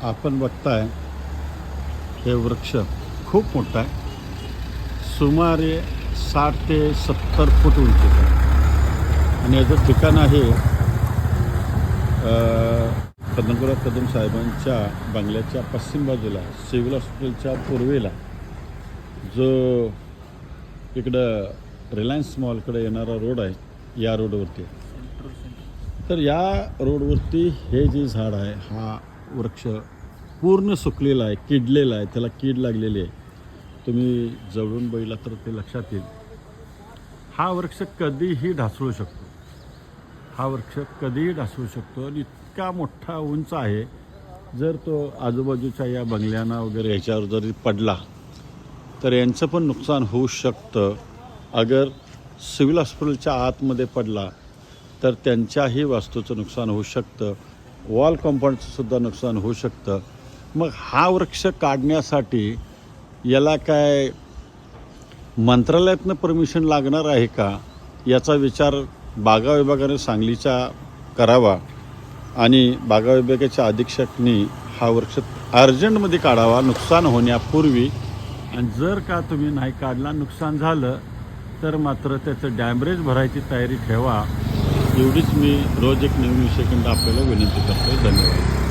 आपण बघताय हे वृक्ष खूप मोठा आहे, सुमारे 60 ते 70 फूट उंचीचं आहे आणि याचं ठिकाण आहे पद्मनाभराव कदम साहेबांच्या बंगल्याच्या पश्चिम बाजूला, सिव्हिल हॉस्पिटलच्या पूर्वेला, जो इकडं रिलायन्स मॉलकडे येणारा रोड आहे, या रोडवरती. तर या रोडवरती हे जे झाड आहे, हा वृक्ष पूर्ण सुकलेला आहे, किडलेला आहे, त्याला कीड लागलेली आहे. तुम्ही जवळून बघितला तर ते लक्षात येईल. हा वृक्ष कधीही ढासळू शकतो, हा वृक्ष कधीही ढासळू शकतो आणि इतका मोठा उंच आहे. जर तो आजूबाजूच्या या बंगल्यांना वगैरे ह्याच्यावर जरी पडला तर यांचं पण नुकसान होऊ शकतं. अगर सिव्हिल हॉस्पिटलच्या आतमध्ये पडला तर त्यांच्याही वास्तूचं नुकसान होऊ शकतं, वॉल कंपाऊंडचं सुद्धा नुकसान होऊ शकतं. मग हा वृक्ष काढण्यासाठी याला काय मंत्रालयातनं परमिशन लागणार आहे का, याचा विचार बागा विभागाने सांगलीचा करावा आणि बागा विभागाच्या अधीक्षकनी हा वृक्ष अर्जंटमध्ये काढावा नुकसान होण्यापूर्वी. आणि जर का तुम्ही नाही काढला, नुकसान झालं, तर मात्र त्याचं डॅमरेज भरायची तयारी ठेवा. एवढीच मी रोज एक नवीन विषयखंड आपल्याला विनंती करतो. धन्यवाद.